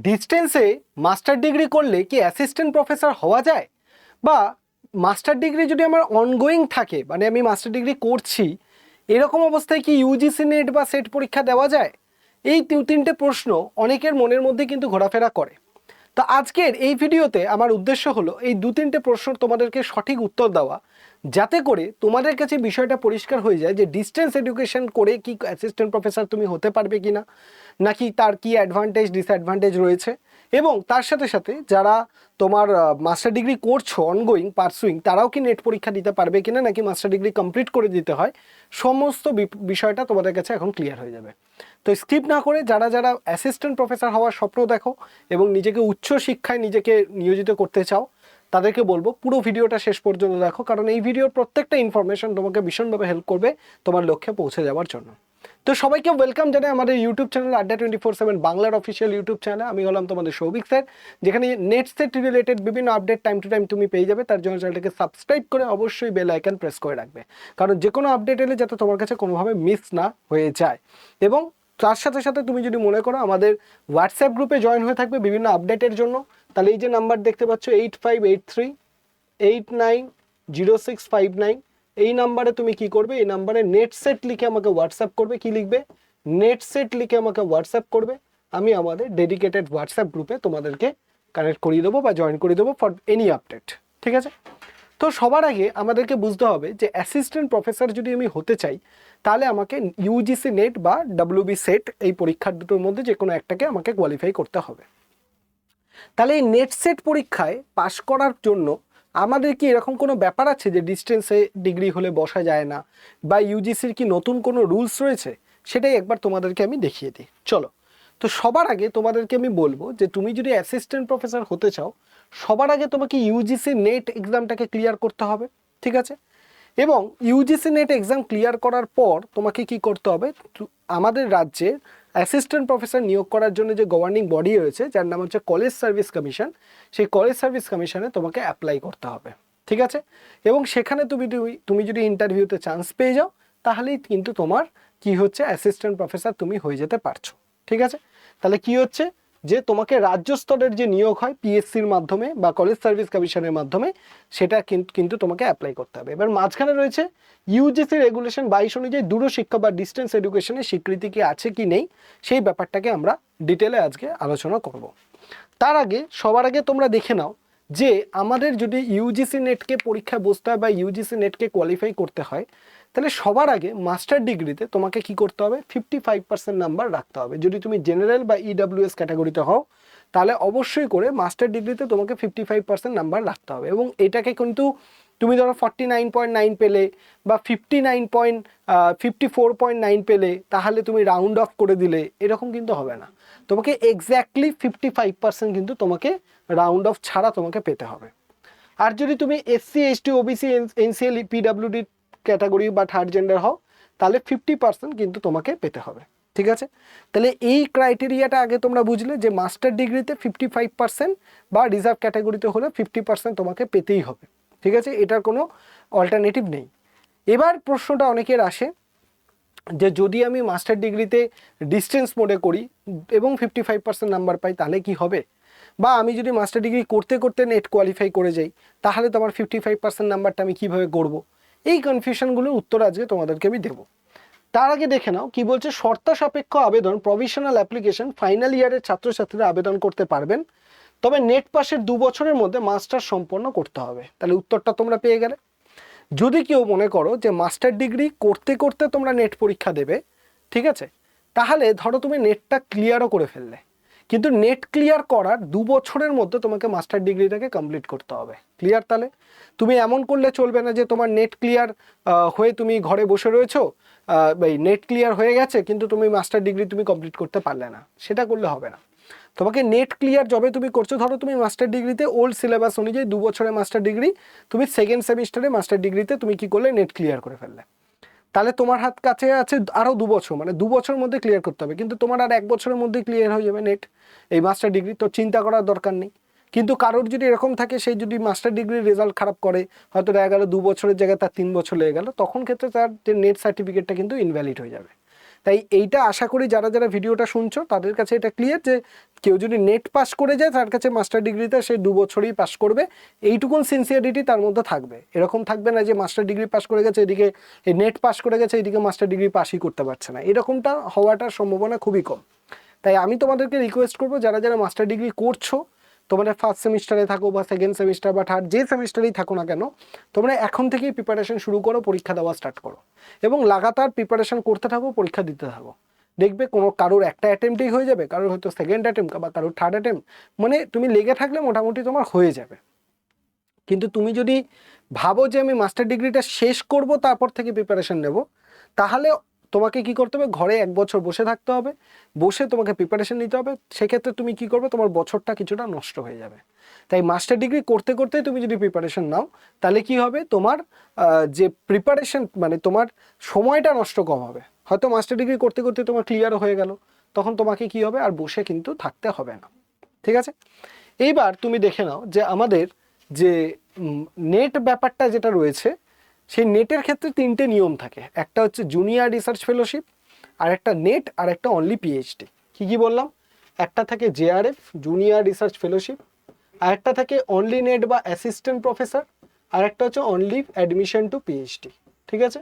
ডিস্টেন্সে master degree করলে কি assistant professor হওয়া যায়, বা মাস্টার ডিগ্রি যদি আমার অনগোয়িং থাকে, মানে আমি মাস্টার ডিগ্রি করছি, এরকম অবস্থায় কি ইউজিসি নেট বা সেট পরীক্ষা দেওয়া যায়? এই তিনটে প্রশ্ন অনেকের মনের মধ্যে কিন্তু ঘোরাফেরা করে। তো আজকের এই ভিডিওতে আমার উদ্দেশ্য হলো এই তিনটে প্রশ্ন তোমাদেরকে সঠিক উত্তর দেওয়া, যাতে করে তোমাদের কাছে বিষয়টা পরিষ্কার হয়ে যায় যে ডিস্টেন্স এডুকেশন করে কি অ্যাসিস্ট্যান্ট প্রফেসর তুমি হতে পারবে কি না, নাকি তার কি অ্যাডভান্টেজ ডিসঅ্যাডভান্টেজ রয়েছে, এবং তার সাথে সাথে যারা তোমার মাস্টার ডিগ্রি করছো অনগোয়িং পারসুইং, তারাও কি নেট পরীক্ষা দিতে পারবে কিনা, নাকি মাস্টার ডিগ্রি কমপ্লিট করে দিতে হয়, সমস্ত বিষয়টা তোমাদের কাছে এখন ক্লিয়ার হয়ে যাবে। তো স্কিপ না করে যারা যারা অ্যাসিস্ট্যান্ট প্রফেসর হওয়ার স্বপ্ন দেখো এবং নিজেকে উচ্চ শিক্ষায় নিজেকে নিয়োজিত করতে চাও, তাদেরকে বলবো পুরো ভিডিওটা শেষ পর্যন্ত দেখো, কারণ এই ভিডিওর প্রত্যেকটা ইনফরমেশন তোমাকে ভীষণভাবে হেল্প করবে তোমার লক্ষ্যে পৌঁছে যাওয়ার জন্য। তো সবাইকে ওয়েলকাম জানাই আমাদের ইউটিউব চ্যানেল আড্ডা 24/7 বাংলার অফিসিয়াল ইউটিউব চ্যানেল। আমি হলাম তোমাদের সৌভিক স্যার, যেখানে নেট সেট রিলেটেড বিভিন্ন আপডেট টাইম টু টাইম তুমি পেয়ে যাবে। তার জন্য চ্যানেলটাকে সাবস্ক্রাইব করে অবশ্যই বেল আইকন প্রেস করে রাখবে, কারণ যে কোনো আপডেট এলে যাতে তোমার কাছে কোনোভাবে মিস না হয়ে যায়। এবং তার সাথে সাথে তুমি যদি মনে করো আমাদের হোয়াটসঅ্যাপ গ্রুপে জয়েন হয়ে থাকবে বিভিন্ন আপডেটের জন্য, তাহলে এই যে নাম্বার দেখতে পাচ্ছ 8583890659, এই নাম্বারে তুমি কি করবে, এই নাম্বারে নেট সেট লিখে আমাকে হোয়াটসঅ্যাপ করবে। কি লিখবে? নেট সেট লিখে আমাকে হোয়াটসঅ্যাপ করবে। আমি আমাদের ডেডিকেটেড হোয়াটসঅ্যাপ গ্রুপে তোমাদেরকে কানেক্ট করিয়ে দেবো বা জয়েন করিয়ে দেবো ফর এনি আপডেট। ঠিক আছে? তো সবার আগে আমাদেরকে বুঝতে হবে যে অ্যাসিস্ট্যান্ট প্রফেসর যদি আমি হতে চাই, তাহলে আমাকে ইউজিসি নেট বা ডাব্লিউবি সেট এই পরীক্ষার দুটোর মধ্যে যে কোনো একটাকে আমাকে কোয়ালিফাই করতে হবে। তাহলে এই নেট সেট পরীক্ষায় পাশ করার জন্য আমাদের কি এরকম কোনো ব্যাপার আছে যে ডিস্টেন্সে ডিগ্রি হলে বসা যায় না, বা ইউজিসির কি নতুন কোনো রুলস রয়েছে? সেটাই একবার তোমাদেরকে আমি দেখিয়ে দিই। চলো। তো সবার আগে তোমাদেরকে আমি বলবো যে তুমি যদি অ্যাসিস্ট্যান্ট প্রফেসর হতে চাও, সবার আগে তোমাকে ইউজিসি নেট এক্সামটাকে ক্লিয়ার করতে হবে। ঠিক আছে? এবং ইউজিসি নেট এক্সাম ক্লিয়ার করার পর তোমাকে কি করতে হবে, আমাদের রাজ্যে অ্যাসিস্ট্যান্ট প্রফেসর নিয়োগ করার জন্য যে গভর্নিং বডি রয়েছে, যার নাম হচ্ছে কলেজ সার্ভিস কমিশন, সেই কলেজ সার্ভিস কমিশনে তোমাকে অ্যাপ্লাই করতে হবে। ঠিক আছে? এবং সেখানে তুমি যদি ইন্টারভিউতে চান্স পেয়ে যাও, তাহলেই কিন্তু তোমার কি হচ্ছে, অ্যাসিস্ট্যান্ট প্রফেসর তুমি হয়ে যেতে পারছো। ঠিক আছে? তাহলে কি হচ্ছে যে তোমাকে রাজ্য স্তরের যে নিয়োগ হয় পিএসসির মাধ্যমে বা কলেজ সার্ভিস কমিশনের মাধ্যমে, সেটা কিন্তু তোমাকে অ্যাপ্লাই করতে হবে। এবার মাঝখানে রয়েছে ইউজিসি রেগুলেশন 22 অনুযায়ী দূরশিক্ষা বা ডিস্টেন্স এডুকেশনের স্বীকৃতি কি আছে কি নেই, সেই ব্যাপারটাকে আমরা ডিটেলে আজকে আলোচনা করব। তার আগে সবার আগে তোমরা দেখে নাও যে আমাদের যদি ইউজিসি নেটকে পরীক্ষায় বসতে হয় বা ইউজিসি নেটকে কোয়ালিফাই করতে হয়, তাহলে সবার আগে মাস্টার ডিগ্রিতে তোমাকে কি করতে হবে, 55% নাম্বার রাখতে হবে। যদি তুমি জেনারেল বা ইডাব্লিউএস ক্যাটাগরিতে হও, তাহলে অবশ্যই করে মাস্টার ডিগ্রিতে তোমাকে 55% নাম্বার রাখতে হবে। এবং এটাকে কিন্তু তুমি ধরো 49.9 পেলে বা 54.9 পেলে, তাহলে তুমি রাউন্ড অফ করে দিলে, এরকম কিন্তু হবে না। তোমাকে এক্স্যাক্টলি 55% কিন্তু তোমাকে রাউন্ড অফ ছাড়া তোমাকে পেতে হবে। আর যদি তুমি SC ST OBC NCL PWD category বা থার্ড জেন্ডার হও, তাহলে 50% কিন্তু তোমাকে পেতে হবে। ঠিক আছে? তাহলে এই ক্রাইটেরিয়াটা আগে তোমরা বুঝলে যে মাস্টার ডিগ্রিতে 55% বা রিজার্ভ ক্যাটাগরিতে হলে 50% তোমাকে পেতেই হবে। ঠিক আছে? এটার কোনো অল্টারনেটিভ নেই। এবার প্রশ্নটা অনেকের আসে যে যদি আমি মাস্টার ডিগ্রিতে ডিস্টেন্স মোডে করি এবং 55% নাম্বার পাই, তাহলে কি হবে? বা আমি যদি মাস্টার ডিগ্রি করতে করতে নেট কোয়ালিফাই করে যাই, তাহলে তো আমার 55% নাম্বারটা আমি কীভাবে করবো? এই কনফিউশনগুলোর উত্তর আজকে তোমাদেরকে আমি দেবো। তার আগে দেখে নাও কি বলছে, শর্ত সাপেক্ষ আবেদন প্রভিশনাল অ্যাপ্লিকেশন ফাইনাল ইয়ারের ছাত্রছাত্রীরা আবেদন করতে পারবেন, তবে নেট পাসের 2 বছরের মধ্যে মাস্টার সম্পন্ন করতে হবে। তাহলে উত্তরটা তোমরা পেয়ে গেলে। যদি কেউ মনে করো যে মাস্টার ডিগ্রি করতে করতে তোমরা নেট পরীক্ষা দেবে, ঠিক আছে, তাহলে ধরো তুমি নেটটা ক্লিয়ারও করে ফেললে, কিন্তু নেট ক্লিয়ার করার 2 বছরের মধ্যে তোমাকে মাস্টার ডিগ্রিটাকে কমপ্লিট করতে হবে। ক্লিয়ার? তাহলে তুমি এমন করলে চলবে না যে তোমার নেট ক্লিয়ার হয়ে তুমি ঘরে বসে রয়েছো, নেট ক্লিয়ার হয়ে গেছে কিন্তু তুমি মাস্টার ডিগ্রি তুমি কমপ্লিট করতে পারলে না, সেটা করলে হবে না। তোমাকে নেট ক্লিয়ার যবে তুমি করছো, ধরো তুমি মাস্টার ডিগ্রিতে ওল্ড সিলেবাস অনুযায়ী 2 বছরের মাস্টার ডিগ্রি, তুমি সেকেন্ড সেমিস্টারে মাস্টার ডিগ্রিতে তুমি কি করলে, নেট ক্লিয়ার করে ফেললে, তাহলে তোমার হাত কাছে আছে আরও 2 বছর, মানে 2 বছরের মধ্যে ক্লিয়ার করতে হবে। কিন্তু তোমার আর 1 বছরের মধ্যে ক্লিয়ার হয়ে যাবে নেট এই মাস্টার ডিগ্রি, তো চিন্তা করার দরকার নেই। কিন্তু কারোর যদি এরকম থাকে, সেই যদি মাস্টার ডিগ্রির রেজাল্ট খারাপ করে, হয়তো দেখা গেল 2 বছরের জায়গায় তার 3 বছর লেগে গেল, তখন ক্ষেত্রে তার যে নেট সার্টিফিকেটটা কিন্তু ইনভ্যালিড হয়ে যাবে। তাই এইটা আশা করি যারা যারা ভিডিওটা শুনছো তাদের কাছে এটা ক্লিয়ার যে কেউ যদি নেট পাস করে যায় তার কাছে মাস্টার ডিগ্রিতে সে 2 বছরই পাস করবে, এইটুকুন সিনসিয়ারিটি তার মধ্যে থাকবে। এরকম থাকবে না যে মাস্টার ডিগ্রি পাস করে গেছে এদিকে এই নেট পাস করে গেছে এদিকে মাস্টার ডিগ্রি পাসই করতে পারছে না, এরকমটা হওয়াটার সম্ভাবনা খুবই কম। তাই আমি তোমাদেরকে রিকোয়েস্ট করবো যারা যারা মাস্টার ডিগ্রি করছো, তোমরা ফার্স্ট সেমিস্টারে থাকো বা সেকেন্ড সেমিস্টার বা থার্ড যে সেমিস্টারেই থাকো না কেন, তোমরা এখন থেকেই প্রিপারেশন শুরু করো, পরীক্ষা দেওয়া স্টার্ট করো এবং লাগাতার প্রিপারেশন করতে থাকো, পরীক্ষা দিতে থাকো। দেখবে কোনো কারোর একটা অ্যাটেম্পটেই হয়ে যাবে, কারোর হয়তো সেকেন্ড অ্যাটেম্প বা কারোর থার্ড অ্যাটেম্প, মানে তুমি লেগে থাকলে মোটামুটি তোমার হয়ে যাবে। কিন্তু তুমি যদি ভাবো যে আমি মাস্টার ডিগ্রিটা শেষ করব তারপর থেকে প্রিপারেশন নেব, তাহলে তোমাকে কি করতে হবে, ঘরে 1 বছর বসে থাকতে হবে, বসে তোমাকে প্রিপারেশন নিতে হবে। সেক্ষেত্রে তুমি কি করবে, তোমার বছরটা কিছুটা নষ্ট হয়ে যাবে। তাই মাস্টার ডিগ্রি করতে করতে তুমি যদি প্রিপারেশন নাও তাহলে কি হবে, তোমার যে প্রিপারেশন মানে তোমার সময়টা নষ্ট কম হবে। হয়তো মাস্টার ডিগ্রি করতে করতে তোমার ক্লিয়ারও হয়ে গেল, তখন তোমাকে কি হবে, আর বসে কিন্তু থাকতে হবে না। ঠিক আছে, এইবার তুমি দেখে নাও যে আমাদের যে নেট ব্যাপারটা যেটা রয়েছে, সেই নেটের ক্ষেত্রে 3টে নিয়ম থাকে। একটা হচ্ছে জুনিয়র রিসার্চ ফেলোশিপ, আর একটা নেট, আর একটা অনলি পিএইচডি। কি বললাম, একটা থাকে জেআরএফ জুনিয়র রিসার্চ ফেলোশিপ, আর একটা থাকে অনলি নেট বা অ্যাসিস্ট্যান্ট প্রফেসর, আর একটা হচ্ছে অনলি অ্যাডমিশন টু পিএইচডি। ঠিক আছে,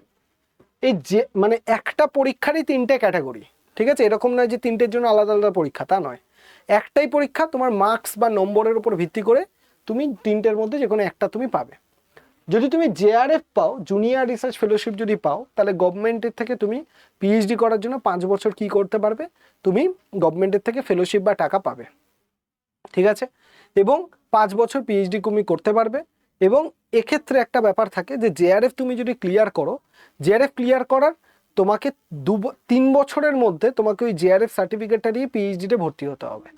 এই যে মানে একটা পরীক্ষারই 3টে ক্যাটাগরি। ঠিক আছে, এরকম নয় যে 3টের জন্য আলাদা আলাদা পরীক্ষা, তা নয়। একটাই পরীক্ষা, তোমার মার্কস বা নম্বরের উপর ভিত্তি করে তুমি 3টের মধ্যে যে কোনো একটা তুমি পাবে। যদি তুমি জেআরএফ পাও, জুনিয়র রিসার্চ ফেলোশিপ যদি পাও, তাহলে গভর্নমেন্টের থেকে তুমি পিএইচডি করার জন্য 5 বছর কি করতে পারবে, তুমি গভর্নমেন্টের থেকে ফেলোশিপ বা টাকা পাবে। ঠিক আছে, এবং 5 বছর পিএইচডি তুমি করতে পারবে। এবং এক্ষেত্রে একটা ব্যাপার থাকে যে জেআরএফ তুমি যদি ক্লিয়ার করো, জেআরএফ ক্লিয়ার করার তোমাকে 3 বছরের মধ্যে তোমাকে ওই জেআরএফ সার্টিফিকেটটা দিয়ে পিএইচডিতে ভর্তি হতে হবে।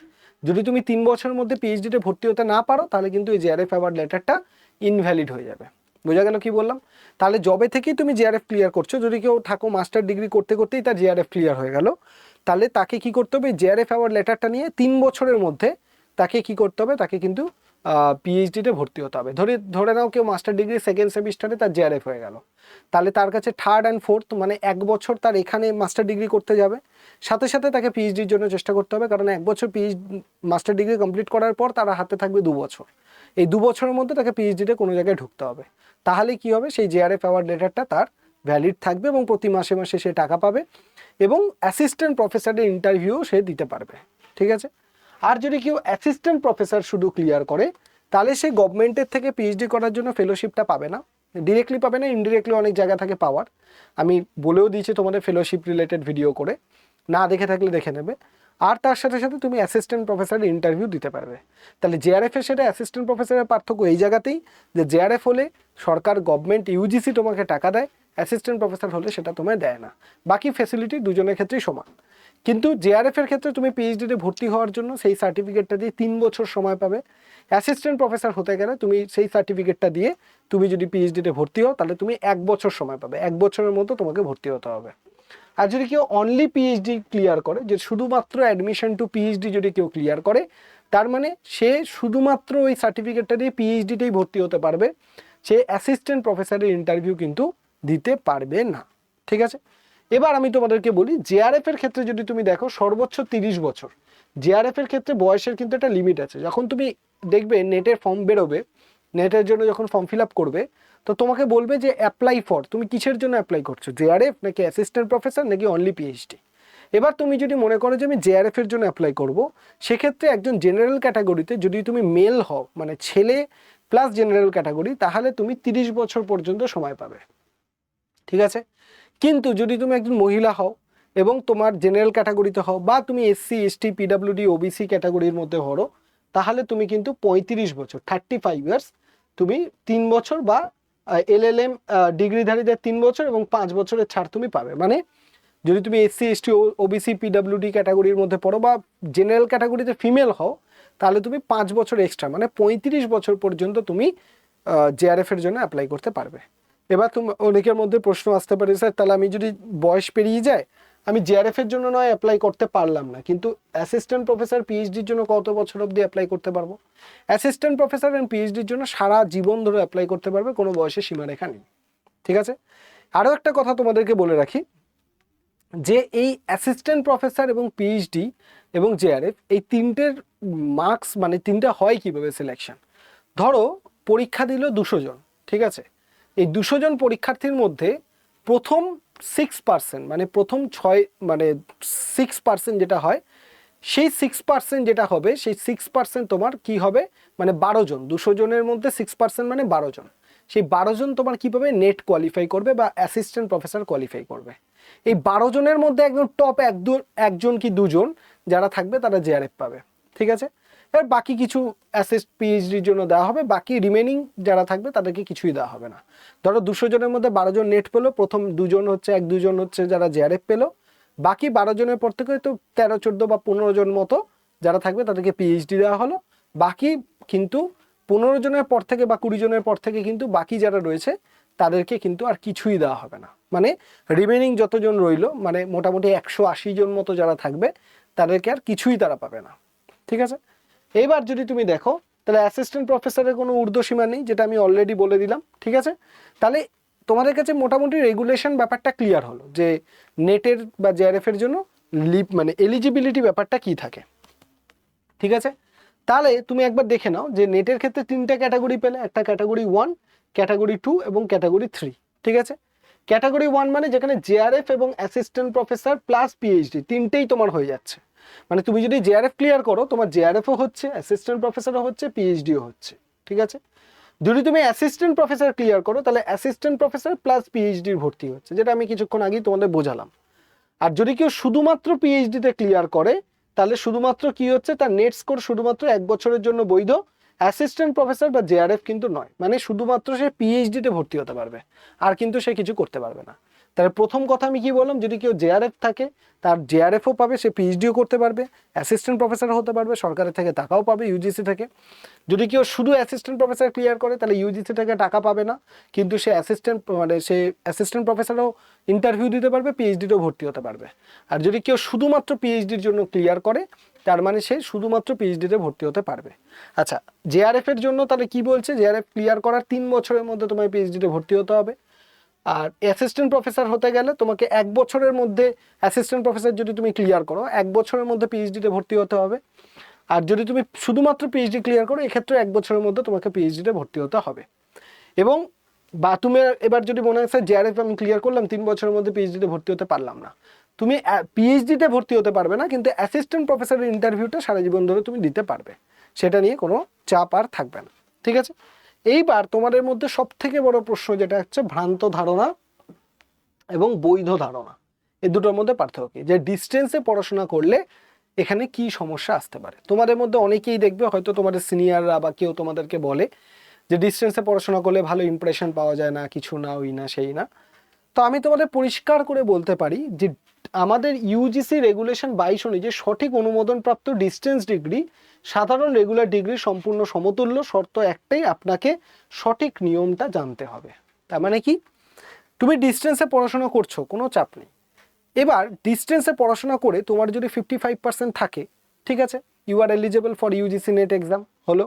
যদি তুমি 3 বছরের মধ্যে পিএইচডিতে ভর্তি হতে না পারো, তাহলে কিন্তু এই জেআরএফ অ্যাওয়ার্ড লেটারটা ইনভ্যালিড হয়ে যাবে। বোঝা গেল কি বললাম? তাহলে জবে থেকেই তুমি জেআরএফ ক্লিয়ার করছো, যদি কেউ থাকো মাস্টার ডিগ্রি করতে করতেই তার জেআরএফ ক্লিয়ার হয়ে গেল, তাহলে তাকে কি করতে হবে, জেআরএফ অ্যাওয়ার্ড লেটারটা নিয়ে 3 বছরের মধ্যে তাকে কি করতে হবে, তাকে কিন্তু পিএইচডিতে ভর্তি হতে হবে। ধরে নাও কেউ মাস্টার ডিগ্রি সেকেন্ড সেমিস্টারে তার জেআরএফ হয়ে গেল, তাহলে তার কাছে থার্ড অ্যান্ড ফোর্থ মানে 1 বছর তার এখানে মাস্টার ডিগ্রি করতে যাবে, সাথে সাথে তাকে পিএইচডির জন্য চেষ্টা করতে হবে, কারণ 1 বছর মাস্টার ডিগ্রি কমপ্লিট করার পর তার হাতে থাকবে 2 বছর। এই 2 বছরের মধ্যে তাকে পিএইচডিতে কোনো জায়গায় ঢুকতে হবে। তাহলে কি হবে, সেই জেআরএফ অ্যাওয়ার্ড লেটারটা তার ভ্যালিড থাকবে এবং প্রতি মাসে মাসে সে টাকা পাবে এবং অ্যাসিস্ট্যান্ট প্রফেসরের ইন্টারভিউ সে দিতে পারবে। ঠিক আছে, আর যদি কেউ অ্যাসিস্ট্যান্ট প্রফেসর শুধু ক্লিয়ার করে, তাহলে সে গভর্নমেন্টের থেকে পিএইচডি করার জন্য ফেলোশিপটা পাবে না, ডিরেক্টলি পাবে না, ইনডিরেক্টলি অনেক জায়গা থাকে পাওয়ার। আমি বলেও দিয়েছি তোমাদের ফেলোশিপ রিলেটেড ভিডিও করে, না দেখে থাকলে দেখে নেবে। আর তার সাথে সাথে তুমি অ্যাসিস্ট্যান্ট প্রফেসরের ইন্টারভিউ দিতে পারবে। তাহলে জেআরএফের সাথে অ্যাসিস্ট্যান্ট প্রফেসরের পার্থক্য এই জায়গাতেই যে জেআরএফ হলে সরকার গভর্নমেন্ট ইউজিসি তোমাকে টাকা দেয়, অ্যাসিস্ট্যান্ট প্রফেসর হলে সেটা তোমায় দেয় না। বাকি ফ্যাসিলিটি দুজনের ক্ষেত্রেই সমান। কিন্তু জেআরএফ এর ক্ষেত্রে তুমি পিএইচডিতে ভর্তি হওয়ার জন্য সেই সার্টিফিকেটটা দিয়ে 3 বছর সময় পাবে। অ্যাসিস্ট্যান্ট প্রফেসর হতে গেলে তুমি সেই সার্টিফিকেটটা দিয়ে তুমি যদি পিএইচডিতে ভর্তি হও তাহলে তুমি 1 বছর সময় পাবে, 1 বছরের মধ্যে তোমাকে ভর্তি হতে হবে। আর যদি কেউ অনলি পিএইচডি ক্লিয়ার করে, যে শুধুমাত্র অ্যাডমিশন টু পিএইচডি যদি কেউ ক্লিয়ার করে, তার মানে সে শুধুমাত্র ওই সার্টিফিকেটটা দিয়ে পিএইচডিতেই ভর্তি হতে পারবে, সে অ্যাসিস্ট্যান্ট প্রফেসরের ইন্টারভিউ কিন্তু দিতে পারবে না। ঠিক আছে, এবার আমি তোমাদেরকে বলি জেআরএফ এর ক্ষেত্রে যদি তুমি দেখো সর্বোচ্চ 30 বছর। জেআরএফ এর ক্ষেত্রে বয়সের কিন্তু একটা লিমিট আছে। যখন তুমি দেখবে নেটের ফর্ম বেরোবে, নেটের জন্য যখন ফর্ম ফিল আপ করবে, তো তোমাকে বলবে যে অ্যাপ্লাই ফর, তুমি কিসের জন্য অ্যাপ্লাই করছো, জেআরএফ নাকি অ্যাসিস্ট্যান্ট প্রফেসর নাকি অনলি পিএইচডি। এবার তুমি যদি মনে করো যে আমি জেআরএফ এর জন্য অ্যাপ্লাই করব, সেক্ষেত্রে একজন জেনারেল ক্যাটাগরিতে যদি তুমি মেল হও, মানে ছেলে প্লাস জেনারেল ক্যাটাগরি, তাহলে তুমি 30 বছর পর্যন্ত সময় পাবে। ঠিক আছে, কিন্তু যদি তুমি একজন মহিলা হও এবং তোমার জেনারেল ক্যাটাগরিতে হও বা তুমি এসসি এসটি পিডাব্লিউডি ওবিসি ক্যাটাগরির মধ্যে হও, তাহলে তুমি কিন্তু 35 বছর 35 ইয়ার্স তুমি 3 বছর বা এলএলএম ডিগ্রিধারীদের 3 বছর এবং 5 বছরের ছাড় তুমি পাবে। মানে যদি তুমি এসসি এসটি ওবিসি পিডাব্লিউডি ক্যাটাগরির মধ্যে পড়ো বা জেনারেল ক্যাটাগরিতে ফিমেল হও, তাহলে তুমি 5 বছর এক্সট্রা মানে 35 বছর পর্যন্ত তুমি জেআরএফ এর জন্য অ্যাপ্লাই করতে পারবে। এবার তুমি অনেকের মধ্যে প্রশ্ন আসতে পারে, স্যার তাহলে আমি যদি বয়স পেরিয়ে যায়, আমি জেআরএফ এর জন্য নয় অ্যাপ্লাই করতে পারলাম না, কিন্তু অ্যাসিস্ট্যান্ট প্রফেসর পিএইচডির জন্য কত বছর অবধি অ্যাপ্লাই করতে পারবো? অ্যাসিস্ট্যান্ট প্রফেসর এন্ড পিএইচডির জন্য সারা জীবন ধরে অ্যাপ্লাই করতে পারবে, কোনো বয়সের সীমারেখা নেই। ঠিক আছে, আরও একটা কথা তোমাদেরকে বলে রাখি, যে এই অ্যাসিস্ট্যান্ট প্রফেসর এবং পিএইচডি এবং জেআরএফ এই তিনটের মার্কস মানে তিনটে হয় কিভাবে সিলেকশন। ধরো পরীক্ষা দিল 200 জন, ঠিক আছে। এই 200 জন পরীক্ষার্থীর মধ্যে প্রথম 6% মানে প্রথম 6% যেটা হয়, সেই 6% যেটা হবে, সেই 6% তোমার কি হবে মানে 12 জন, 200 জনের মধ্যে 6% মানে 12 জন। সেই 12 জন তোমার কি পাবে, নেট কোয়ালিফাই করবে বা অ্যাসিস্ট্যান্ট প্রফেসর কোয়ালিফাই করবে। এই 12 জনের মধ্যে একদম টপ একজন কি দুজন যারা থাকবে তারা জেআরএফ পাবে, ঠিক আছে। এবার বাকি কিছু অ্যাসিস্ট পিএইচডির জন্য দেওয়া হবে, বাকি রিমেনিং যারা থাকবে তাদেরকে কিছুই দেওয়া হবে না। ধরো 200 জনের মধ্যে 12 জন নেট পেলো, প্রথম 2জন হচ্ছে 1-2 জন হচ্ছে যারা জেআরএফ পেলো, বাকি 12 জনের পর থেকে তো 13-14 বা 15 জন মতো যারা থাকবে তাদেরকে পিএইচডি দেওয়া হলো। বাকি কিন্তু 15 জনের পর থেকে বা 20 জনের পর থেকে কিন্তু বাকি যারা রয়েছে তাদেরকে কিন্তু আর কিছুই দেওয়া হবে না, মানে রিমেনিং যতজন রইলো মানে মোটামুটি 180 জন মতো যারা থাকবে তাদেরকে আর কিছুই তারা পাবে না, ঠিক আছে। এইবার যদি তুমি দেখো তাহলে অ্যাসিস্ট্যান্ট প্রফেসরের কোনো ঊর্ধ্বসীমা নেই, যেটা আমি অলরেডি বলে দিলাম, ঠিক আছে। তাহলে তোমাদের কাছে মোটামুটি রেগুলেশন ব্যাপারটা ক্লিয়ার হলো যে নেটের বা জেআরএফ এর জন্য মানে এলিজিবিলিটি ব্যাপারটা কি থাকে, ঠিক আছে। তাহলে তুমি একবার দেখে নাও যে নেটের ক্ষেত্রে 3টে ক্যাটাগরি পেলে, একটা ক্যাটাগরি 1, ক্যাটাগরি 2 এবং ক্যাটাগরি 3, ঠিক আছে। ক্যাটাগরি 1 মানে যেখানে জেআরএফ এবং অ্যাসিস্ট্যান্ট প্রফেসর প্লাস পিএইচডি তিনটেই তোমার হয়ে যাচ্ছে, মানে তুমি যদি জেআরএফ ক্লিয়ার করো তোমার জেআরএফও হচ্ছে, অ্যাসিস্ট্যান্ট প্রফেসরও হচ্ছে, পিএইচডিও হচ্ছে, ঠিক আছে। যদি তুমি অ্যাসিস্ট্যান্ট প্রফেসর ক্লিয়ার করো তাহলে অ্যাসিস্ট্যান্ট প্রফেসর প্লাস পিএইচডির ভর্তি হচ্ছে, যেটা আমি কিছুক্ষণ আগেই তোমাদের বোঝালাম। আর যদি কেউ শুধুমাত্র পিএইচডিতে ক্লিয়ার করে তাহলে শুধুমাত্র কি হচ্ছে, তার নেট স্কোর শুধুমাত্র 1 বছরের জন্য বৈধ, অ্যাসিস্ট্যান্ট প্রফেসর বা জেআরএফ কিন্তু নয়, মানে শুধুমাত্র সে পিএইচডিতে ভর্তি হতে পারবে, আর কিন্তু সে কিছু করতে পারবে না। তাহলে প্রথম কথা আমি কি বললাম, যদি কেউ জেআরএফ থাকে তার জেআরএফও পাবে, সে পিএইচডিও করতে পারবে, অ্যাসিস্ট্যান্ট প্রফেসর হতে পারবে, সরকারের থেকে টাকাও পাবে ইউজিসি থেকে। যদি কেউ শুধু অ্যাসিস্ট্যান্ট প্রফেসর ক্লিয়ার করে তাহলে ইউজিসি থেকে টাকা পাবে না, কিন্তু সে অ্যাসিস্ট্যান্ট প্রফেসরও ইন্টারভিউ দিতে পারবে, পিএইচডিতেও ভর্তি হতে পারবে। আর যদি কেউ শুধুমাত্র পিএইচডির জন্য ক্লিয়ার করে তার মানে সে শুধুমাত্র পিএইচডিতে ভর্তি হতে পারবে। আচ্ছা, জেআরএফ এর জন্য তাহলে কি বলছে, জেআরএফ ক্লিয়ার করার 3 বছরের মধ্যে তোমায় পিএইচডিতে ভর্তি হতে হবে। আর অ্যাসিস্ট্যান্ট প্রফেসর হতে গেলে তোমাকে 1 বছরের মধ্যে, অ্যাসিস্ট্যান্ট প্রফেসর যদি তুমি ক্লিয়ার করো 1 বছরের মধ্যে পিএইচডিতে ভর্তি হতে হবে। আর যদি তুমি শুধুমাত্র পিএইচডি ক্লিয়ার করো এক্ষেত্রে 1 বছরের মধ্যে তোমাকে পিএইচডিতে ভর্তি হতে হবে। এবং বা তুমি এবার যদি মনে হয় জেআরএফ আমি ক্লিয়ার করলাম 3 বছরের মধ্যে পিএইচডিতে ভর্তি হতে পারলাম না, তুমি পিএইচডিতে ভর্তি হতে পারবে না, কিন্তু অ্যাসিস্ট্যান্ট প্রফেসরের ইন্টারভিউটা সারা জীবন ধরে তুমি দিতে পারবে, সেটা নিয়ে কোনো চাপ আর থাকবে না, ঠিক আছে। এইবার তোমাদের মধ্যে সব থেকে বড় প্রশ্ন যেটা হচ্ছে ভ্রান্ত ধারণা এবং বৈধ ধারণা, এই দুটোর মধ্যে পার্থক্য কি, যে ডিস্টেন্সে পড়াশোনা করলে এখানে কি সমস্যা আসতে পারে। তোমাদের মধ্যে অনেকেই দেখবে হয়তো তোমাদের সিনিয়ররা বা কেউ তোমাদেরকে বলে যে ডিস্টেন্সে পড়াশোনা করলে ভালো ইমপ্রেশন পাওয়া যায় না, কিছু না, ওই না সেই না। তো আমি তোমাদের পরিষ্কার করে বলতে পারি যে আমাদের ইউজিসি রেগুলেশন 22 অনুযায়ী সঠিক অনুমোদনপ্রাপ্ত ডিস্টেন্স ডিগ্রি সাধারণ রেগুলার ডিগ্রি সম্পূর্ণ সমতুল্য, শর্ত একটাই, আপনাকে সঠিক নিয়মটা জানতে হবে। তার মানে কি, তুমি ডিস্টেন্সে পড়াশোনা করছো কোনো চাপ নেই। এবার ডিস্টেন্সে পড়াশোনা করে তোমার যদি 55% থাকে, ঠিক আছে, you are eligible for UGC NET exam হলো।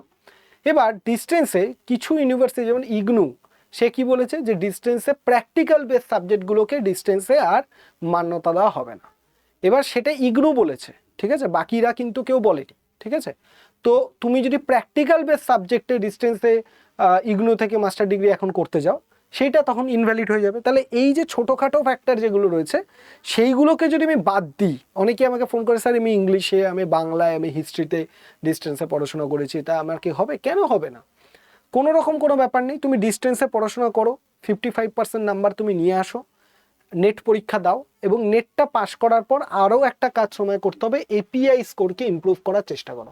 এবার ডিস্টেন্সে কিছু ইউনিভার্সিটি যেমন ইগনু, সে কি বলেছে যে ডিস্টেন্সে প্র্যাকটিক্যাল বেস সাবজেক্টগুলোকে ডিস্টেন্সে আর মান্যতা দেওয়া হবে না। এবার সেটা ইগনু বলেছে, ঠিক আছে, বাকিরা কিন্তু কেউ বলেনি, ঠিক আছে। তো তুমি যদি প্র্যাকটিক্যাল বেস সাবজেক্টে ডিস্টেন্সে ইগনু থেকে মাস্টার ডিগ্রি এখন করতে যাও সেইটা তখন ইনভ্যালিড হয়ে যাবে। তাহলে এই যে ছোটোখাটো ফ্যাক্টর যেগুলো রয়েছে সেইগুলোকে যদি আমি বাদ দিই, অনেকে আমাকে ফোন করে স্যার আমি ইংলিশে, আমি বাংলায়, আমি হিস্ট্রিতে ডিস্টেন্সে পড়াশোনা করেছি, তা আমার কি হবে, কেন হবে না, কোনো রকম কোনো ব্যাপার নেই। তুমি ডিস্টেন্সে পড়াশোনা করো, 55% নাম্বার তুমি নিয়ে আসো, নেট পরীক্ষা দাও, এবং নেটটা পাস করার পর আরও একটা কাজ সময় করতে হবে, এপিআই স্কোরকে ইমপ্রুভ করার চেষ্টা করো।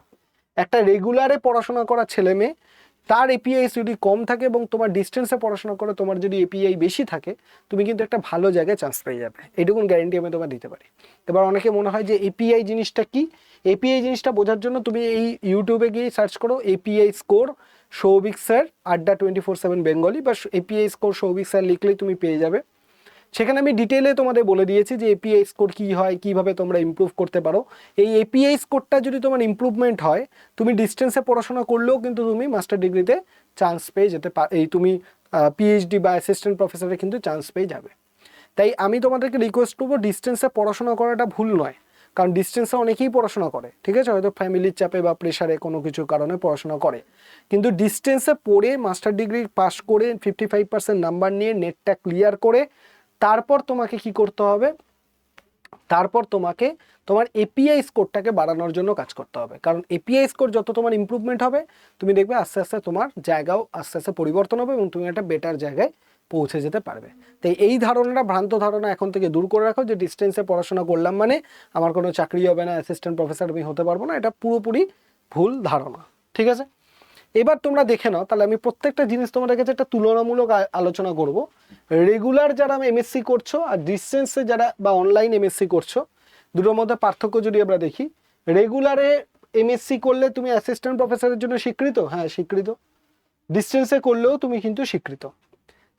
একটা রেগুলারে পড়াশোনা করা ছেলে মেয়ে তার এপিআই যদি কম থাকে এবং তোমার ডিস্টেন্সে পড়াশোনা করে তোমার যদি এপিআই বেশি থাকে, তুমি কিন্তু একটা ভালো জায়গায় চান্স পেয়ে যাবে, এইটুকুন গ্যারেন্টি আমি তোমার দিতে পারি। এবার অনেকে মনে হয় যে এপিআই জিনিসটা কি, এপিআই জিনিসটা বোঝার জন্য তুমি এই ইউটিউবে গিয়ে সার্চ করো এপিআই স্কোর সৌভিক স্যার আড্ডা 24/7 বেঙ্গলি, বা এপিআই স্কোর সৌভিক স্যার লিখলেই তুমি পেয়ে যাবে। সেখানে আমি ডিটেলে তোমাদের বলে দিয়েছি যে এপিআই স্কোর কী হয়, কীভাবে তোমরা ইমপ্রুভ করতে পারো। এই এপিআই স্কোরটা যদি তোমার ইমপ্রুভমেন্ট হয়, তুমি ডিস্টেন্সে পড়াশোনা করলেও কিন্তু তুমি মাস্টার ডিগ্রিতে চান্স পেয়ে যেতে তুমি পিএইচডি বা অ্যাসিস্ট্যান্ট প্রফেসরে কিন্তু চান্স পেয়ে যাবে। তাই আমি তোমাদেরকে রিকোয়েস্ট করবো ডিস্টেন্সে পড়াশোনা করাটা ভুল নয়, কারণ ডিস্টেন্সে অনেকেই পড়াশোনা করে, ঠিক আছে, হয়তো ফ্যামিলির চাপে বা প্রেশারে কোনো কিছু কারণে পড়াশোনা করে, কিন্তু ডিস্টেন্সে পড়ে মাস্টার ডিগ্রি পাস করে 55% নাম্বার নিয়ে নেটটা ক্লিয়ার করে তারপর তোমাকে কি করতে হবে, তারপর তোমাকে তোমার এপিআই স্কোরটাকে বাড়ানোর জন্য কাজ করতে হবে। কারণ এপিআই স্কোর যত তোমার ইমপ্রুভমেন্ট হবে তুমি দেখবে আস্তে আস্তে তোমার জায়গাও আস্তে আস্তে পরিবর্তন হবে এবং তুমি একটা বেটার জায়গায় পৌঁছে যেতে পারবে। তাই এই ধারণাটা, ভ্রান্ত ধারণা এখন থেকে দূর করে রাখো যে ডিস্টেন্সে পড়াশোনা করলাম মানে আমার কোনো চাকরি হবে না, অ্যাসিস্ট্যান্ট প্রফেসর আমি হতে পারবো না, এটা পুরোপুরি ভুল ধারণা, ঠিক আছে। এবার তোমরা দেখে নাও, তাহলে আমি প্রত্যেকটা জিনিস তোমাদের কাছে একটা তুলনামূলক আলোচনা করব। রেগুলার যারা এমএসসি করছো আর ডিস্টেন্সে যারা বা অনলাইন এমএসসি করছো, দুটোর মধ্যে পার্থক্য যদি আমরা দেখি, রেগুলারে এমএসসি করলে তুমি অ্যাসিস্ট্যান্ট প্রফেসরের জন্য স্বীকৃত, হ্যাঁ স্বীকৃত, ডিস্টেন্সে করলেও তুমি কিন্তু স্বীকৃত।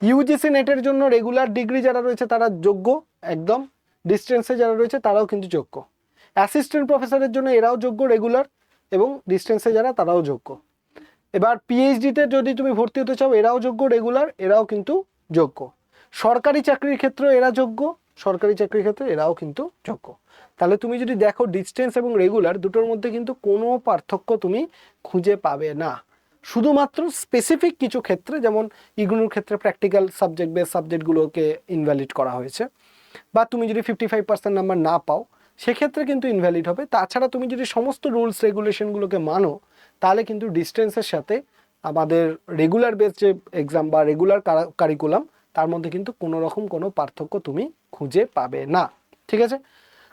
ইউজিসি নেটের জন্য রেগুলার ডিগ্রি যারা রয়েছে তারা যোগ্য একদম, ডিস্টেন্সে যারা রয়েছে তারাও কিন্তু যোগ্য। অ্যাসিস্ট্যান্ট প্রফেসরের জন্য এরাও যোগ্য রেগুলার, এবং ডিস্টেন্সে যারা তারাও যোগ্য। এবার পিএইচডিতে যদি তুমি ভর্তি হতে চাও এরাও যোগ্য রেগুলার, এরাও কিন্তু যোগ্য। সরকারি চাকরির ক্ষেত্রে এরা যোগ্য, সরকারি চাকরির ক্ষেত্রে এরাও কিন্তু যোগ্য। তাহলে তুমি যদি দেখো ডিস্টেন্স এবং রেগুলার দুটোর মধ্যে কিন্তু কোনো পার্থক্য তুমি খুঁজে পাবে না। শুধুমাত্র স্পেসিফিক কিছু ক্ষেত্রে, যেমন ইগনুর ক্ষেত্রে প্র্যাকটিক্যাল সাবজেক্ট বেস সাবজেক্টগুলোকে ইনভ্যালিড করা হয়েছে, বা তুমি যদি 55% নাম্বার না পাও সেক্ষেত্রে কিন্তু ইনভ্যালিড হবে। তাছাড়া তুমি যদি সমস্ত রুলস রেগুলেশনগুলোকে মানো তাহলে কিন্তু ডিস্টেন্সের সাথে আমাদের রেগুলার বেস যে এক্সাম বা রেগুলার কারিকুলাম তার মধ্যে কিন্তু কোনো রকম কোনো পার্থক্য তুমি খুঁজে পাবে না, ঠিক আছে।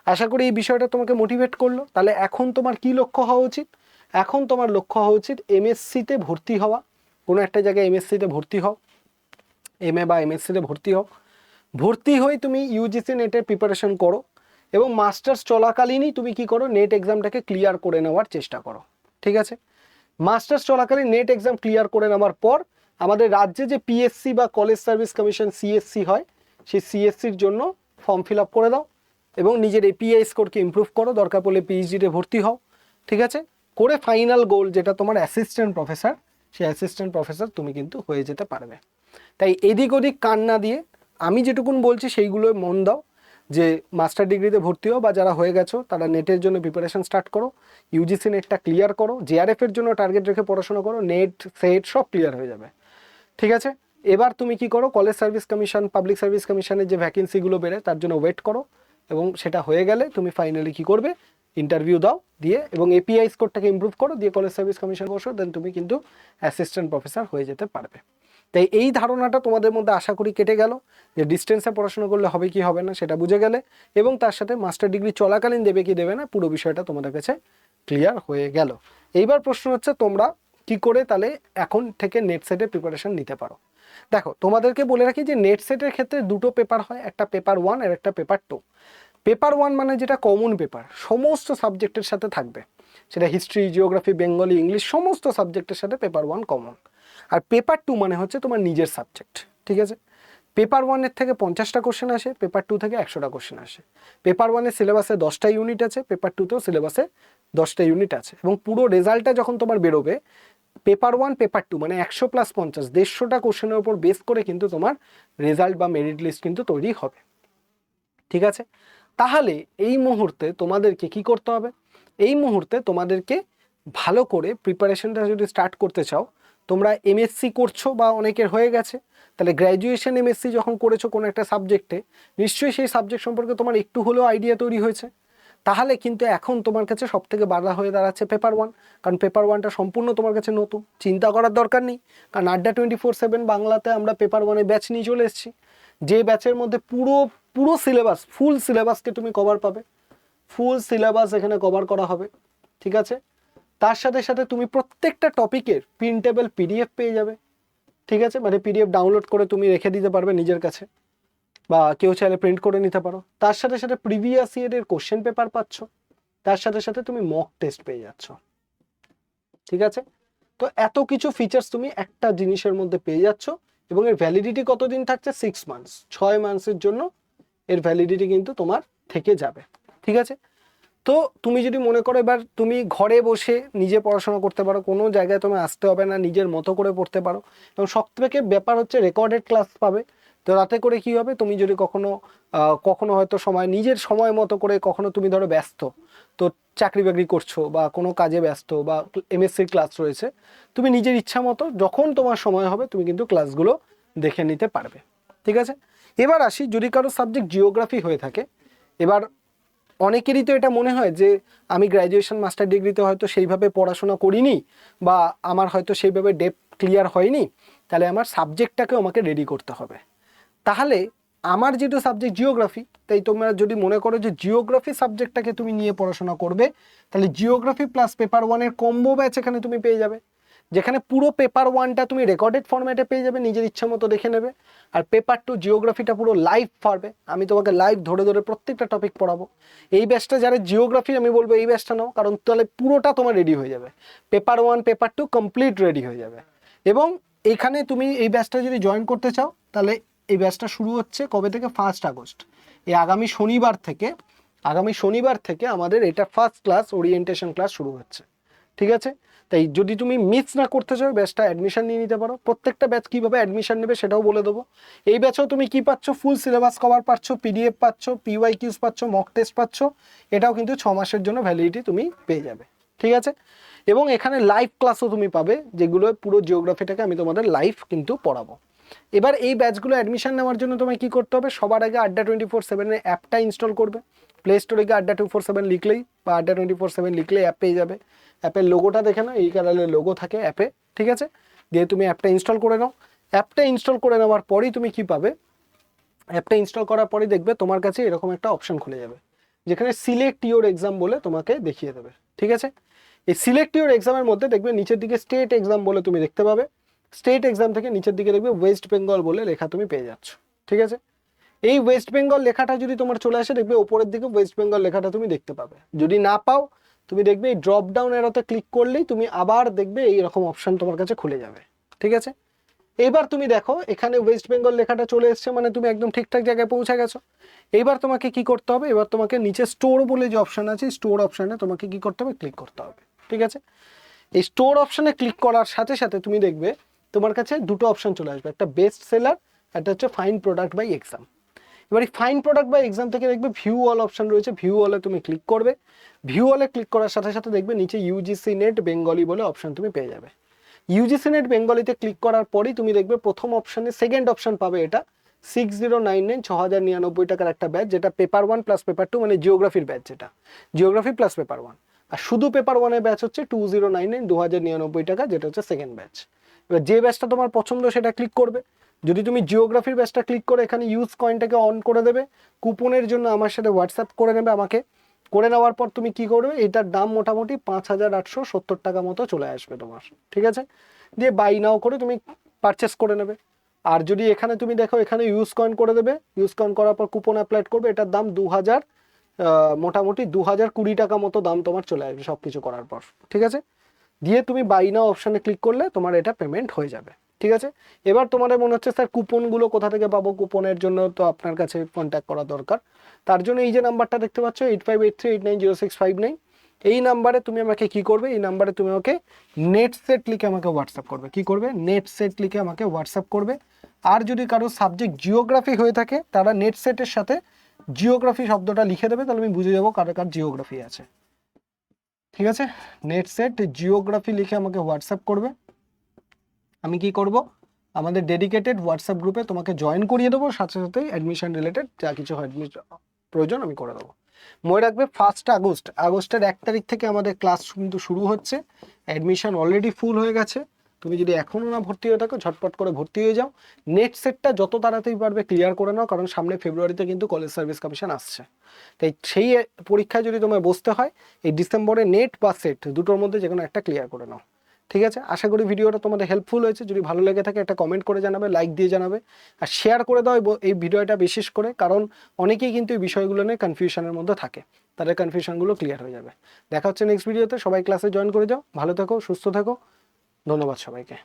আশা করি এই বিষয়টা তোমাকে মোটিভেট করলো। তাহলে এখন তোমার কি লক্ষ্য হওয়া উচিত? এখন তোমার লক্ষ্য হওয়া উচিত এমএসসিতে ভর্তি হওয়া, কোনো একটা জায়গায় এমএসসিতে ভর্তি হও, এমএ বা এমএসসিতে ভর্তি হও, ভর্তি হয়ে তুমি ইউজিসি নেটের প্রিপারেশন করো এবং মাস্টার্স চলাকালীনই তুমি কি করো, নেট এক্সামটাকে ক্লিয়ার করে নেওয়ার চেষ্টা করো, ঠিক আছে। মাস্টার্স চলাকালীন নেট এক্সাম ক্লিয়ার করে নেওয়ার পর আমাদের রাজ্যে যে পিএসসি বা কলেজ সার্ভিস কমিশন সিএসসি হয়, সেই সিএসসির জন্য ফর্ম ফিল আপ করে দাও এবং নিজের এপিআই স্কোরকে ইমপ্রুভ করো, দরকার পড়লে পিএইচডিতে ভর্তি হও, ঠিক আছে, করে ফাইনাল গোল যেটা তোমার অ্যাসিস্ট্যান্ট প্রফেসর, সেই অ্যাসিস্ট্যান্ট প্রফেসর তুমি কিন্তু হয়ে যেতে পারবে। তাই এদিক ওদিক কান না দিয়ে আমি যেটুকুন বলছি সেইগুলোয় মন দাও, যে মাস্টার ডিগ্রিতে ভর্তি হও বা যারা হয়ে গেছো তারা নেটের জন্য প্রিপারেশন স্টার্ট করো, ইউজিসি নেটটা ক্লিয়ার করো, জেআরএফ এর জন্য টার্গেট রেখে পড়াশোনা করো, নেট সেট সব ক্লিয়ার হয়ে যাবে, ঠিক আছে। এবার তুমি কি করো, college service commission, public service কমিশনের যে ভ্যাকেন্সিগুলো বেড়ে তার জন্য ওয়েট করো, এবং সেটা হয়ে গেলে তুমি ফাইনালি কি করবে, ইন্টারভিউ দাও, দিয়ে এবং এপিআই স্কোরটাকে ইমপ্রুভ করো, দিয়ে কলেজ সার্ভিস কমিশন বসো, দেন তুমি কিন্তু অ্যাসিস্ট্যান্ট প্রফেসর হয়ে যেতে পারবে। তাই এই ধারণাটা তোমাদের মধ্যে আশা করি কেটে গেল, যে ডিস্টেন্সে পড়াশোনা করলে হবে কি হবে না সেটা বুঝে গেলে, এবং তার সাথে মাস্টার ডিগ্রি চলাকালীন দেবে কি দেবে না পুরো বিষয়টা তোমাদের কাছে ক্লিয়ার হয়ে গেল। এইবার প্রশ্ন হচ্ছে তোমরা কি করে তাহলে এখন থেকে নেট সেটের প্রিপারেশন নিতে পারো। দেখো তোমাদেরকে বলে রাখি যে নেট সেটের ক্ষেত্রে দুটো পেপার হয়, একটা পেপার 1 আর একটা পেপার 2। পেপার 1 মানে যেটা কমন পেপার, সমস্ত সাবজেক্টের সাথে থাকবে, সেটা হিস্ট্রি, জিওগ্রাফি, বেঙ্গলি, ইংলিশ সমস্ত সাবজেক্টের সাথে পেপার 1 কমন। আর পেপার 2 মানে হচ্ছে তোমার নিজের সাবজেক্ট, ঠিক আছে। পেপার 1-এর থেকে 50টা কোশ্চেন আসে, পেপার 2 থেকে 100টা কোশ্চেন আসে। পেপার 1-এর সিলেবাসে 10টা ইউনিট আছে, পেপার 2-তেও সিলেবাসে 10টা ইউনিট আছে, এবং পুরো রেজাল্টটা যখন তোমার বেরোবে পেপার 1 পেপার 2 মানে 100+50 150টা কোশ্চেনের উপর বেস করে কিন্তু তোমার রেজাল্ট বা মেরিট লিস্ট কিন্তু তৈরি হবে, ঠিক আছে। তাহলে এই মুহূর্তে তোমাদেরকে কি করতে হবে, এই মুহূর্তে তোমাদেরকে ভালো করে প্রিপারেশনটা যদি স্টার্ট করতে চাও, তোমরা এমএসসি করছো বা অনেকের হয়ে গেছে, তাহলে গ্র্যাজুয়েশন এমএসসি যখন করেছো কোনো একটা সাবজেক্টে, নিশ্চয়ই সেই সাবজেক্ট সম্পর্কে তোমার একটু হলেও আইডিয়া তৈরি হয়েছে। তাহলে কিন্তু এখন তোমার কাছে সব থেকে বাধা হয়ে দাঁড়াচ্ছে পেপার 1, কারণ পেপার 1টা সম্পূর্ণ তোমার কাছে নতুন, চিন্তা করার দরকার নেই, কারণ আড্ডা 24/7 বাংলাতে আমরা পেপার 1-এ ব্যাচ নিয়ে চলে এসেছি, যে ব্যাচের মধ্যে পুরো সিলেবাস, ফুল সিলেবাসকে তুমি কভার পাবে, ফুল সিলেবাস এখানে কভার করা হবে, ঠিক আছে। তার সাথে সাথে তুমি প্রত্যেকটা টপিকের প্রিন্টেবল পিডিএফ পেয়ে যাবে, ঠিক আছে, মানে পিডিএফ ডাউনলোড করে তুমি রেখে দিতে পারবে নিজের কাছে, বা কেউ চাইলে প্রিন্ট করে নিতে পারো। তার সাথে সাথে প্রিভিয়াস ইয়ারের কোশ্চেন পেপার পাচ্ছ, তার সাথে সাথে তুমি মক টেস্ট পেয়ে যাচ্ছ, ঠিক আছে। তো এত কিছু ফিচার্স তুমি একটা জিনিসের মধ্যে পেয়ে যাচ্ছ, এবং এর ভ্যালিডিটি কতদিন থাকছে, 6 মান্থস, 6 মান্থসের জন্য এর ভ্যালিডিটি কিন্তু তোমার থেকে যাবে, ঠিক আছে। তো তুমি যদি মনে করো এবার তুমি ঘরে বসে নিজে পড়াশোনা করতে পারো, কোনো জায়গায় তুমি আসতে হবে না, নিজের মতো করে পড়তে পারো, এবং সবথেকে ব্যাপার হচ্ছে রেকর্ডেড ক্লাস পাবে, তো তাতে করে কি হবে, তুমি যদি কখনো কখনো হয়তো নিজের সময় মতো করে কখনো তুমি ধরো ব্যস্ত, তো চাকরি বাকরি করছো বা কোনো কাজে ব্যস্ত বা এমএসসির ক্লাস রয়েছে, তুমি নিজের ইচ্ছা মতো যখন তোমার সময় হবে তুমি কিন্তু ক্লাসগুলো দেখে নিতে পারবে। ঠিক আছে, এবার আসি, যদি কারো সাবজেক্ট জিওগ্রাফি হয়ে থাকে, এবার অনেকেরই তো এটা মনে হয় যে আমি গ্র্যাজুয়েশন মাস্টার ডিগ্রিতে হয়তো সেইভাবে পড়াশোনা করিনি বা আমার হয়তো সেইভাবে ডেপথ ক্লিয়ার হয়নি, তাহলে আমার সাবজেক্টটাকেও আমাকে রেডি করতে হবে। তাহলে আমার যেহেতু সাবজেক্ট জিওগ্রাফি, তাই তোমরা যদি মনে করো যে জিওগ্রাফি সাবজেক্টটাকে তুমি নিয়ে পড়াশোনা করবে, তাহলে জিওগ্রাফি প্লাস পেপার 1-এর কম্বো ব্যাচ এখানে তুমি পেয়ে যাবে, যেখানে পুরো পেপার 1টা তুমি রেকর্ডেড ফরম্যাটে পেয়ে যাবে, নিজের ইচ্ছা মতো দেখে নেবে, আর পেপার 2 জিওগ্রাফিটা পুরো লাইভ পারবে, আমি তোমাকে লাইভ ধরে ধরে প্রত্যেকটা টপিক পড়াবো। এই ব্যাচটা যারা জিওগ্রাফি, আমি বলবো এই ব্যাচটা নাও, কারণ তাহলে পুরোটা তোমার রেডি হয়ে যাবে, পেপার 1 পেপার 2 কমপ্লিট রেডি হয়ে যাবে। এবং এখানে তুমি এই ব্যাচটা যদি জয়েন করতে চাও, তাহলে এই ব্যাচটা শুরু হচ্ছে কবে থেকে, 1 আগস্ট, এই আগামী শনিবার থেকে আমাদের এটা ফার্স্ট ক্লাস ওরিয়েন্টেশন ক্লাস শুরু হচ্ছে। ঠিক আছে, তাই যদি তুমি মিস না করতে চাও ব্যাচটা অ্যাডমিশন নিয়ে নিতে পারো। প্রত্যেকটা ব্যাচ কীভাবে অ্যাডমিশন নেবে সেটাও বলে দেবো। এই ব্যাচেও তুমি কি পাচ্ছ, ফুল সিলেবাস কভার পাচ্ছ, পিডিএফ পাচ্ছ, পিওয়াইকিউস পাচ্ছ, মক টেস্ট পাচ্ছ, এটাও কিন্তু 6 মাসের জন্য ভ্যালিডিটি তুমি পেয়ে যাবে। ঠিক আছে, এবং এখানে লাইভ ক্লাসও তুমি পাবে, যেগুলো পুরো জিওগ্রাফিটাকে আমি তোমাদের লাইভ কিন্তু পড়াবো। এবার এই ব্যাচগুলো অ্যাডমিশন নেওয়ার জন্য তোমায় কী করতে হবে, সবার আগে আড্ডা 24/7-এর অ্যাপটা ইনস্টল করবে। প্লে স্টোরে গিয়ে আড্ডা 247 লিখলেই বা আড্ডা 24/7 লিখলেই অ্যাপ পেয়ে যাবে। অ্যাপের লোগোটা দেখে নাও, এই কালারের লোগো থাকে অ্যাপে। ঠিক আছে, দিয়ে তুমি অ্যাপটা ইনস্টল করে নাও। অ্যাপটা ইনস্টল করে নেওয়ার পরেই তুমি কি পাবে, অ্যাপটা ইনস্টল করার পরেই দেখবে তোমার কাছে এরকম একটা অপশন খুলে যাবে, যেখানে সিলেক্ট ইওর এক্সাম বলে তোমাকে দেখিয়ে দেবে। ঠিক আছে, এই সিলেক্ট ইওর এক্সামের মধ্যে দেখবে নিচের দিকে স্টেট এক্সাম বলে তুমি দেখতে পাবে, স্টেট এক্সাম থেকে নিচের দিকে দেখবে ওয়েস্ট বেঙ্গল বলে লেখা তুমি পেয়ে যাচ্ছ। ঠিক আছে, এই ওয়েস্ট বেঙ্গল লেখাটা যদি তোমার চলে আসে, দেখবে ওপরের দিকে ওয়েস্ট বেঙ্গল লেখাটা তুমি দেখতে পাবে। যদি না পাও, তুমি দেখবে এই ড্রপ ডাউন এরোতে ক্লিক করলেই তুমি আবার দেখবে এইরকম অপশন তোমার কাছে খুলে যাবে। ঠিক আছে, এইবার তুমি দেখো এখানে ওয়েস্ট বেঙ্গল লেখাটা চলে এসছে, মানে তুমি একদম ঠিকঠাক জায়গায় পৌঁছে গেছো। এইবার তোমাকে কি করতে হবে, এবার তোমাকে নিচে স্টোর বলে যে অপশন আছে, স্টোর অপশানে তোমাকে কি করতে হবে, ক্লিক করতে হবে। ঠিক আছে, এই স্টোর অপশানে ক্লিক করার সাথে সাথে তুমি দেখবে তোমার কাছে দুটো অপশন চলে আসবে, একটা বেস্ট সেলার, একটা হচ্ছে ফাইন প্রোডাক্ট বাই এক্সাম। এবার এই ফাইন প্রোডাক্ট বাই এক্সাম থেকে দেখবে ভিউ অল অপশন রয়েছে, ভিউ অলে তুমি ক্লিক করবে। ভিউ অলে ক্লিক করার সাথে সাথে দেখবে নিচে ইউজিসি নেট বেঙ্গলি বলে অপশন তুমি পেয়ে যাবে। ইউজিসি নেট বেঙ্গলিতে ক্লিক করার পরেই তুমি দেখবে প্রথম অপশানে সেকেন্ড অপশন পাবে, এটা 6099 6099 টাকার একটা ব্যাচ, যেটা পেপার 1 প্লাস পেপার 2 মানে জিওগ্রাফির ব্যাচ, যেটা জিওগ্রাফি প্লাস পেপার 1। আর শুধু পেপার 1-এর ব্যাচ হচ্ছে 2099 2099 টাকা, যেটা হচ্ছে সেকেন্ড ব্যাচ। এবার যে ব্যাচটা তোমার পছন্দ সেটা ক্লিক করবে। যদি তুমি জিওগ্রাফির ব্যাচটা ক্লিক করে এখানে ইউজ কয়েনটাকে অন করে দেবে, কুপনের জন্য আমার সাথে হোয়াটসঅ্যাপ করে নেবে আমাকে, করে নেওয়ার পর তুমি কি করবে, এটার দাম মোটামুটি 5870 টাকা মতো চলে আসবে তোমার। ঠিক আছে, দিয়ে বাই নাও করে তুমি পারচেস করে নেবে। আর যদি এখানে তুমি দেখো এখানে ইউজ কয়েন করে দেবে, ইউজ কয়েন করার পর কুপন অ্যাপ্লাই করবে, এটার দাম 2000 মোটামুটি 2020 টাকা মতো দাম তোমার চলে আসবে সব কিছু করার পর। ঠিক আছে, দিয়ে তুমি বাই নাও অপশানে ক্লিক করলে তোমার এটা পেমেন্ট হয়ে যাবে। ঠিক আছে, এবার তোমাদের মনে হচ্ছে স্যার কুপনগুলো কোথা থেকে পাবো, কুপনের জন্য তো আপনার কাছে কন্ট্যাক্ট করা দরকার। তার জন্য এই যে নাম্বারটা দেখতে পাচ্ছ 8583890659, এই নাম্বারে তুমি আমাকে কি করবে, এই নাম্বারে তুমি আমাকে নেট সেট লিখে আমাকে হোয়াটসঅ্যাপ করবে। কি করবে, নেট সেট লিখে আমাকে হোয়াটসঅ্যাপ করবে। আর যদি কারো সাবজেক্ট জিওগ্রাফি হয়ে থাকে, তারা নেট সেটের সাথে জিওগ্রাফি শব্দটা লিখে দেবে, তাহলে আমি বুঝে যাবো কার কার জিওগ্রাফি আছে। ঠিক আছে, নেট সেট জিওগ্রাফি লিখে আমাকে হোয়াটসঅ্যাপ করবে। আমি কি করব, আমাদের ডেডিকেটেড হোয়াটসঅ্যাপ গ্রুপে তোমাকে জয়েন করিয়ে দেবো, সাথে সাথে অ্যাডমিশন রিলেটেড যা কিছু প্রয়োজন আমি করে দেবো। মনে রাখবে 1 আগস্টের 1 তারিখ থেকে আমাদের ক্লাস কিন্তু শুরু হচ্ছে। অ্যাডমিশন অলরেডি ফুল হয়ে গেছে, তুমি যদি এখনও না ভর্তি হয়ে থাকো ঝটপট করে ভর্তি হয়ে যাও। নেট সেটটা যত তাড়াতাড়ি পারবে ক্লিয়ার করে নাও, কারণ সামনে ফেব্রুয়ারিতে কিন্তু কলেজ সার্ভিস কমিশন আসছে। তাই সেই পরীক্ষায় যদি তোমায় বসতে হয়, এই ডিসেম্বরে নেট বা সেট দুটোর মধ্যে যে কোনো একটা ক্লিয়ার করে নাও। ঠিক আছে, আশা করি ভিডিওটা তোমাদের হেল্পফুল হয়েছে। যদি ভালো লেগে থাকে একটা কমেন্ট করে জানাবে, লাইক দিয়ে জানাবে, আর শেয়ার করে দাও এই ভিডিওটা বিশেষ করে, কারণ অনেকেই কিন্তু এই বিষয়গুলো নিয়ে কনফিউশনের মধ্যে থাকে, তাদের কনফিউশনগুলো ক্লিয়ার হয়ে যাবে। দেখা হচ্ছে নেক্সট ভিডিওতে, সবাই ক্লাসে জয়েন করে যাও। ভালো থেকো, সুস্থ থেকো, ধন্যবাদ সবাইকে।